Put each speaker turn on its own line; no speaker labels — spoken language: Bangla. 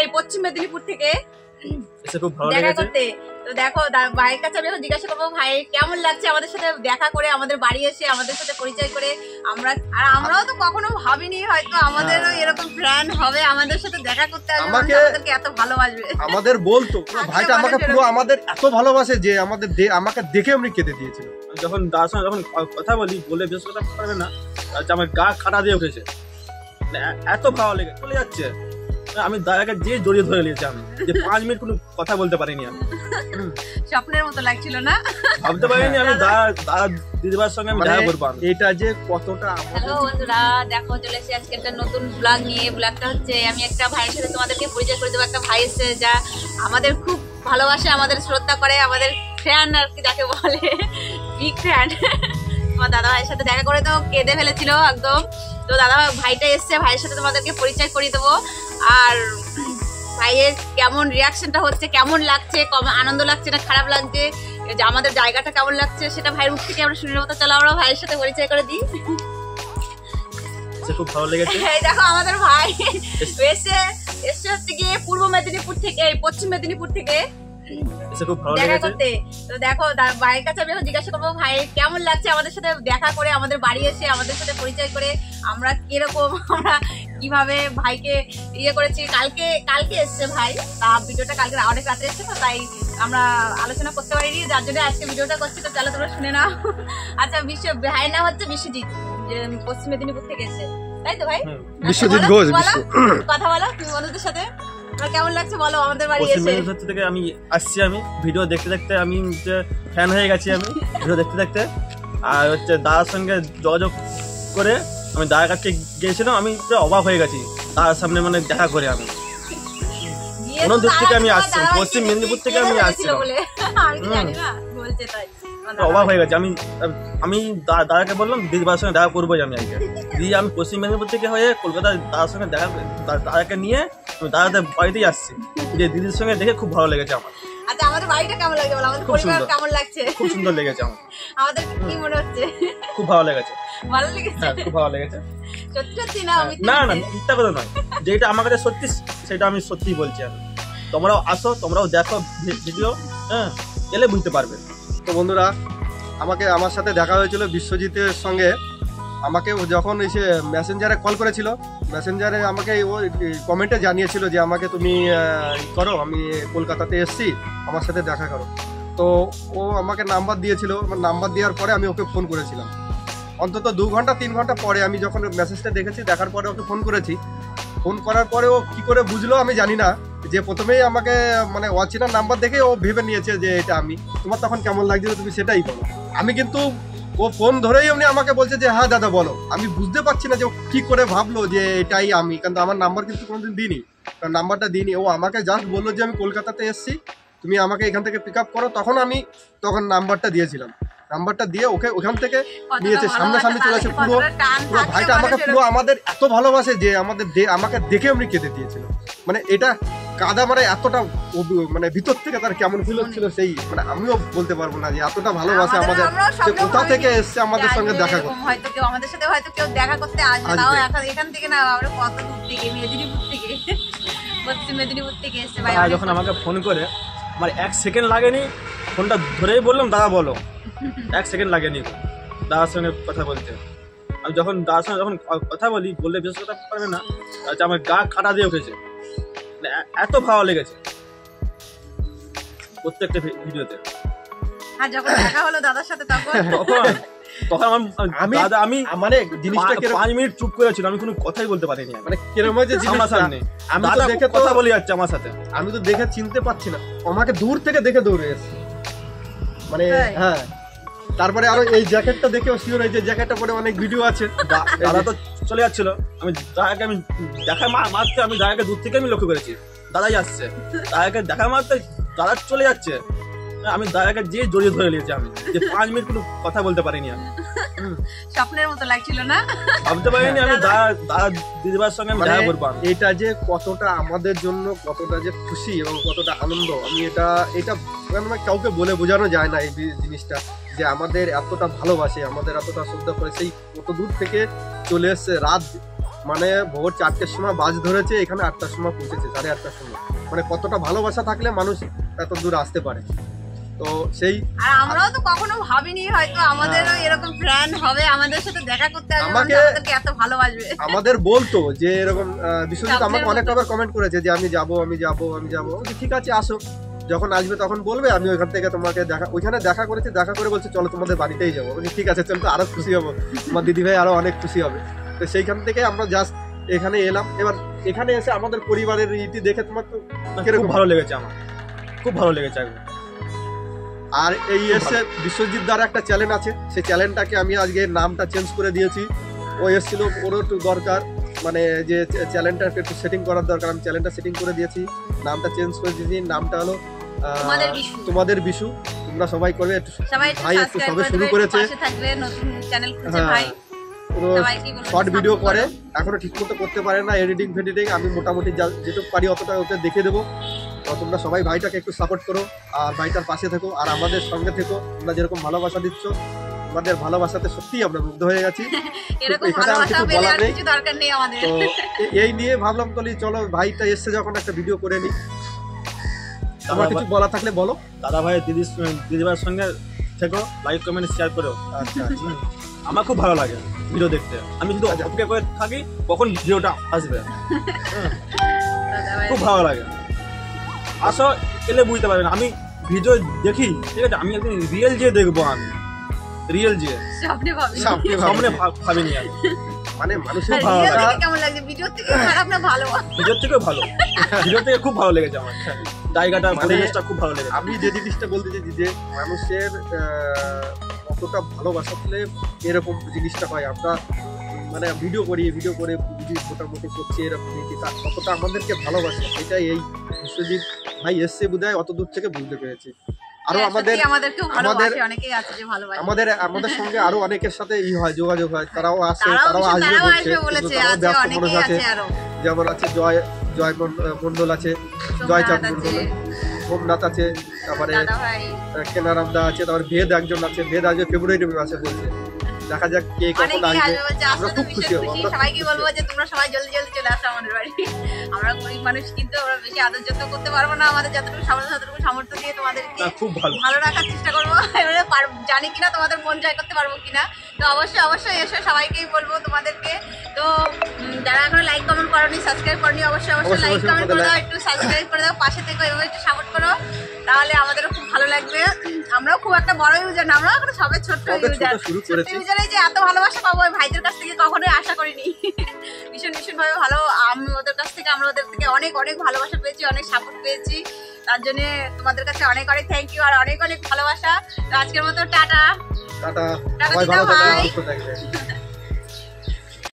এই পশ্চিম মেদিনীপুর থেকে দেখা করতে। তো দেখো ভাইয়ের কাছে আমি এখন জিজ্ঞাসা করবো ভাই কেমন লাগছে আমাদের সাথে দেখা করে, আমাদের বাড়ি এসে আমাদের সাথে পরিচয় করে। আমরাও তো কখনো ভাবিনি হয়তো আমাদেরও এরকম ফ্রেন্ড হবে, আমাদের সাথে দেখা করতে আসবে, আমাদেরকে এত ভালোবাসবে।
আমাদের বলতো ভাইটা আমাকে পুরো আমাদের এত ভালোবাসে যে আমাকে দেখে এমনি কেঁদে দিয়েছিল।
যখন তার সঙ্গে যখন কথা বলি বলে বেশ কথা পারবে না, আমার গা খাটা দিয়ে উঠেছে, এত ভালো লেগে চলে যাচ্ছে। আমি দাদাকে যে জড়িয়ে ধরে নিয়েছি, আমি যে 5 মিনিট কোনো কথা বলতে পারিনি। আমি
স্বপ্নের মতো লাগছিল না,
ভাবতে পারিনি আমি দাদা দিদিবার সঙ্গে আমি দেখা করবো।
এটা যে কতটা।
হ্যালো বন্ধুরা, দেখো চলে এসেছি আজকে একটা নতুন ব্লগ নিয়ে। ব্লগটা হচ্ছে আমি একটা ভাইয়ের সাথে তোমাদেরকে পরিচয় করে দেবো। একটা ভাই এসছে যা আমাদের খুব ভালোবাসে, আমাদের শ্রদ্ধা করে, আমাদের ফ্যান আর কি যাকে বলে, বিগ ফ্যান। তোমার দাদা ভাইয়ের সাথে দেখা করে তো কেঁদে ফেলেছিল একদম। তো দাদা ভাইটা এসছে, ভাইয়ের সাথে তোমাদেরকে পরিচয় করিয়ে দেবো। আর ভাইয়ের কেমন রিয়াকশনটা হচ্ছে, কেমন লাগছে, আনন্দ লাগছে না খারাপ লাগছে, যে আমাদের জায়গাটা কেমন লাগছে সেটা ভাইয়ের মুখ থেকে আমরা শুনে নেবো। তো চলো আমরা ভাইয়ের সাথে পরিচয় করে দিই।
খুব ভালো লেগেছে।
দেখো আমাদের ভাই এসে হচ্ছে গিয়ে পূর্ব মেদিনীপুর থেকে, পশ্চিম মেদিনীপুর থেকে দেখা করতে। তো দেখো ভাইয়ের কাছে আমি এখন জিজ্ঞাসা করবো ভাই কেমন লাগছে আমাদের সাথে দেখা করে, আমাদের বাড়ি এসে আমাদের সাথে পরিচয় করে, আমরা কিরকম, আমরা কিভাবে ভাইকে ইয়ে করেছি। কালকে এসছে ভাই, তা ভিডিওটা কালকে অনেক রাতে এসছে, তো তাই আমরা আলোচনা করতে পারিনি, যার জন্য আজকে ভিডিওটা করছি। তো চলো তোমরা শুনে নাও। আচ্ছা ভাইয়ের নাম হচ্ছে বিশ্বজিৎ, পশ্চিম মেদিনীপুর থেকে এসছে, তাই তো ভাই?
বিশ্বজিৎ ঘোষ।
কথা বলো তুমি বন্ধুদের সাথে, কেমন লাগছে বলো আমাদের বাড়ি এসে?
থেকে আমি আসছি, আমি ভিডিও দেখতে দেখতে আমি ফ্যান হয়ে গেছি, আমি ভিডিও দেখতে দেখতে। আর হচ্ছে দাদার সঙ্গে যোগাযোগ করে আমি দাদার কাছে গিয়েছিলাম, আমি অবাক হয়ে গেছি দাদার সামনে মানে দেখা করে। আমি কোন দিক থেকে আমি আসছি, পশ্চিম মেদিনীপুর থেকে আমি আসছি, অবাক হয়ে গেছে। আমি দাদাকে বললাম দিদিবার সঙ্গে দেখা করবোই আমি আজকে। দিদি আমি পশ্চিম মেদিনীপুর থেকে হয়ে কলকাতার দাদার সঙ্গে দাদাকে নিয়ে আমি দাদাদের বাড়িতেই আসছি, যে দিদির সঙ্গে দেখে খুব ভালো লেগেছে আমার।
আচ্ছা আমাদের বাড়িটা কেমন লাগছে বলো, আমাদের পরিবার কেমন লাগছে?
খুব সুন্দর লেগেছে আমার।
আমাদের কি মনে হচ্ছে?
খুব ভালো লেগেছে।
ভালো লেগেছে?
হ্যাঁ খুব ভালো লেগেছে।
সত্যি সত্যি না?
না না মিথ্যা কথা নয়, যেটা আমার কাছে সত্যি সেটা আমি সত্যিই বলছি। আমি তোমরাও আসো, তোমরাও দেখো ভিডিও, হ্যাঁ এলে বুঝতে পারবে।
তো বন্ধুরা, আমার সাথে দেখা হয়েছিল বিশ্বজিতের সঙ্গে। আমাকে যখন এসে মেসেঞ্জারে কল করেছিল, মেসেঞ্জারে আমাকে ও কমেন্টে জানিয়েছিল যে আমাকে তুমি করো, আমি কলকাতাতে এসছি, আমার সাথে দেখা করো। তো ও আমাকে নাম্বার দিয়েছিল, নাম্বার দেওয়ার পরে আমি ওকে ফোন করেছিলাম। অন্তত 2 ঘন্টা 3 ঘন্টা পরে আমি যখন মেসেজটা দেখেছি, দেখার পরে ওকে ফোন করেছি। ফোন করার পরে ও কী করে বুঝলো আমি জানি না, যে প্রথমেই আমাকে মানে অচেনা নাম্বার দেখে ও ভেবে নিয়েছে যে এটা আমি। তোমার তখন কেমন লাগছিল তুমি সেটাই বলো। আমি কিন্তু ও ফোন ধরেই এমনি আমাকে বলছে যে হ্যাঁ দাদা বলো। আমি বুঝতে পারছি না যে ও কী করে ভাবলো যে এটাই আমি, কিন্তু আমার নাম্বার কিন্তু কোনোদিন দিইনি, কারণ নাম্বারটা দিইনি। ও আমাকে জাস্ট বললো যে আমি কলকাতাতে এসেছি, তুমি আমাকে এখান থেকে পিক আপ করো। তখন নাম্বারটা দিয়েছিলাম, নাম্বারটা দিয়ে ওকে ওখান থেকে নিয়েছে, সামনাসামনি চলে আসে। পুরো ভাইটা আমাকে পুরো আমাদের এত ভালোবাসে যে আমাকে দেখে এমনি কেঁদে দিয়েছিল। মানে এটা কাদা মানে এতটা মানে ভিতর থেকে তার কেমন ফিল হচ্ছিল, সেই মানে আমিও বলতে পারবো না যে এতটা ভালোবাসে আমাদের, কোথা থেকে এসছে আমাদের সঙ্গে দেখা করতে।
হয়তো কেউ আমাদের সাথে হয়তো কেউ দেখা করতে আসবে, তাও এখান থেকে না, আমরা কত দূর থেকে, মেদিনীপুর থেকে, পশ্চিম মেদিনীপুর থেকে এসছে ভাই।
যখন আমাকে ফোন করে আমার 1 সেকেন্ড লাগেনি, ফোনটা ধরেই বললাম দাদা বলো। 1 সেকেন্ড লাগেনি দাদার সঙ্গে কথা বলতে। আমি যখন দাদার সঙ্গে যখন কথা বলি বললে বেশ কথা পারবে না, আমার গা খাটা দিয়ে উঠেছে, এত ভালো লেগেছে প্রত্যেকটা ভিডিওতে।
আর যখন দেখা হলো দাদার সাথে
তখন আমি মানে জিনিসটা 5 মিনিট চুপ করেছিল, আমি কোনো কথাই বলতে পারিনি। মানে কিরকম যে সামনে আমি তো দেখে কথা বলে যাচ্ছে আমার সাথে,
আমি তো দেখে চিনতে পারছি না, আমাকে দূর থেকে দেখে দৌড়ে এসেছে মানে। হ্যাঁ তারপরে আরো এই জ্যাকেটটা দেখেও শিওর হয়েছে, জ্যাকেটটা পরে অনেক ভিডিও আছে।
দাদা তো চলে যাচ্ছিল, আমি দেখা মারতে আমি দাদাকে দূর থেকে আমি লক্ষ্য করেছি, দাদাই আসছে। দাদাকে দেখা মারতে দাদা চলে যাচ্ছে, আমি দাদাকে যে জড়িয়ে ধরে নিয়েছি, আমি যে 5 মিনিট কোনো কথা বলতে পারিনি। আমি
স্বপ্নের মতো লাগছিল না,
ভাবতে পারিনি আমি দাদা দিদিবার সঙ্গে আমি দেখা করবো।
এটা যে কতটা আমাদের জন্য কতটা যে খুশি এবং কতটা আনন্দ, আমি এটা কাউকে বলে বোঝানো যায় না এই জিনিসটা, যে আমাদের এতটা ভালোবাসে, আমাদের এতটা শ্রদ্ধা করে, সেই কত দূর থেকে চলে এসছে। রাত মানে ভোর 4টের সময় বাস ধরেছে, এখানে 8টার সময় পৌঁছেছে, 8:30টার সময়। মানে কতটা ভালোবাসা থাকলে মানুষ এত দূর আসতে পারে। তো সেই
আর আমরাও তো কখনো ভাবিনি হয়তো আমাদেরও এরকম প্ল্যান হবে, আমাদের সাথে দেখা করতে আসবে, আমাদেরকে এত ভালোবাসবে।
আমাদের বলতো যে এরকম বিশ্বজিৎ আমাকে অনেক আবার কমেন্ট করেছে যে আমি যাব আমি যাব আমি যাব। ঠিক আছে আসো, যখন আসবে তখন বলবে, আমি ওইখান থেকে তোমাকে ওইখানে দেখা করেছি, দেখা করে বলছে চলো তোমাদের বাড়িতেই যাবো। বলছি ঠিক আছে চল, তো আরো খুশি হবো, তোমার দিদি ভাই আরো অনেক খুশি হবে। তো সেইখান থেকে আমরা জাস্ট এখানে এলাম। এবার এখানে এসে আমাদের পরিবারের রীতি দেখে তোমার তো
খুব ভালো লেগেছে, আমার খুব ভালো লেগেছে একদম।
আর এই এসে বিশ্বজিৎ দ্বারা একটা চ্যানেল আছে, সেই চ্যানেলটাকে আমি আজকে নামটা চেঞ্জ করে দিয়েছি। ও এসেছিল, ওরও একটু দরকার, মানে যে চ্যানেলটা একটু সেটিং করার দরকার, আমি চ্যানেলটা সেটিং করে দিয়েছি, নামটা চেঞ্জ করে দিয়েছি। নামটা হলো তোমাদের বিশু। তোমরা সবাই করবে, ভাই একটু সবে শুরু করেছে, শর্ট ভিডিও করে, এখনো ঠিক মতো করতে পারে না, এডিটিং ফেডিটিং। আমি মোটামুটি যেটুকু পারি অতটা ওকে দেখে দেবো। তো তোমরা সবাই ভাইটাকে একটু সাপোর্ট করো আর ভাইটার পাশে থেকো আর আমাদের সঙ্গে থেকো। তোমরা যেরকম ভালোবাসা দিচ্ছ, তোমাদের ভালোবাসাতে সত্যিই আমরা মুগ্ধ হয়ে গেছি। এখানে আর কিছু বলার নেই। তো এই নিয়ে ভাবলাম তাহলে চলো ভাইটা এসছে যখন একটা ভিডিও করে নিই। আমার কিছু বলা থাকলে বলো।
দাদা ভাই দিদিভাইয়ের সঙ্গে থেকো, লাইক কমেন্ট শেয়ার করো।
আচ্ছা
আমার খুব ভালো লাগে ভিডিও দেখতে, আমি শুধু অপেক্ষা করে থাকি কখন ভিডিওটা আসবে। খুব ভালো লাগে, আসো এলে বুঝতে পারবেন। আমি ভিডিও দেখি, ঠিক আছে, আমি একদিন রিয়েল যে দেখবো, আমি রিয়েল যে সামনে ভাবিনি আমি।
মানে মানুষের
কেমন লাগছে ভিডিও থেকে খারাপ না ভালো?
ভিডিওর থেকে ভালো, ভিডিও থেকে খুব ভালো লেগেছে আমার জায়গাটা, পরিবেশটা খুব ভালো লেগেছে।
আমি যে জিনিসটা বলতে চাইছি যে মানুষের কতটা ভালোবাসা পেলে এরকম জিনিসটা হয়। আমরা মানে ভিডিও করে মোটামুটি করছি এরকম, কতটা আমাদেরকে ভালোবাসে, এটাই এই বিশ্বজিৎ ভাই এসছে বোধহয় অত দূর থেকে বুঝতে পেরেছি। আরো আমাদের সঙ্গে আরো অনেকের সাথে যোগাযোগ হয়, তারাও আসে, তারাও আসবে বলছে, যেমন আছে জয় মন্ডল আছে, জয়চাঁদ মন্ডল, সোমনাথ আছে, তারপরে কেনারাম দা আছে, তারপরে ভেদ একজন আছে, ভেদ আসবে ফেব্রুয়ারি মাসে বলছে। দেখা যাক কে কখন আসবে, আমরা খুব খুশি হবো।
সবাইকে বলবো যে তোমরা সবাই জলদি জলদি চলে আসো আমাদের বাড়ি। আমরা গরিব মানুষ, কিন্তু আমরা বেশি আদর যত্ন করতে পারবো না, আমাদের যতটুকু সামর্থ্য দিয়ে তোমাদেরকে ভালো রাখার চেষ্টা করবো। জানি কিনা তোমাদের মন জয় করতে পারবো কিনা, তো অবশ্যই এসো, সবাইকেই বলবো তোমাদেরকে। তো যারা এখন লাইক কমেন্ট করোনি, সাবস্ক্রাইব করনি, অবশ্যই লাইক কমেন্ট করে দাও, একটু সাবস্ক্রাইব করে দাও, পাশে থেকে এভাবে একটু সাপোর্ট করো, তাহলে আমাদেরও খুব ভালো লাগবে। আমরাও খুব একটা বড় ইউজার না, আমরা এখন সবাই ছোট্ট ইউজারে যে এত ভালোবাসা পাবো ভাইদের কাছ থেকে কখনোই আশা করিনি। ভীষণ ভাবে ভালো, আমরা ওদের থেকে অনেক ভালোবাসা পেয়েছি, অনেক সাপোর্ট পেয়েছি, তার জন্য তোমাদের কাছে অনেক থ্যাংক ইউ আর অনেক ভালোবাসা। তো আজকের মতো টাটা।
সবাই ভালো থাকবেন, সুস্থ থাকবেন।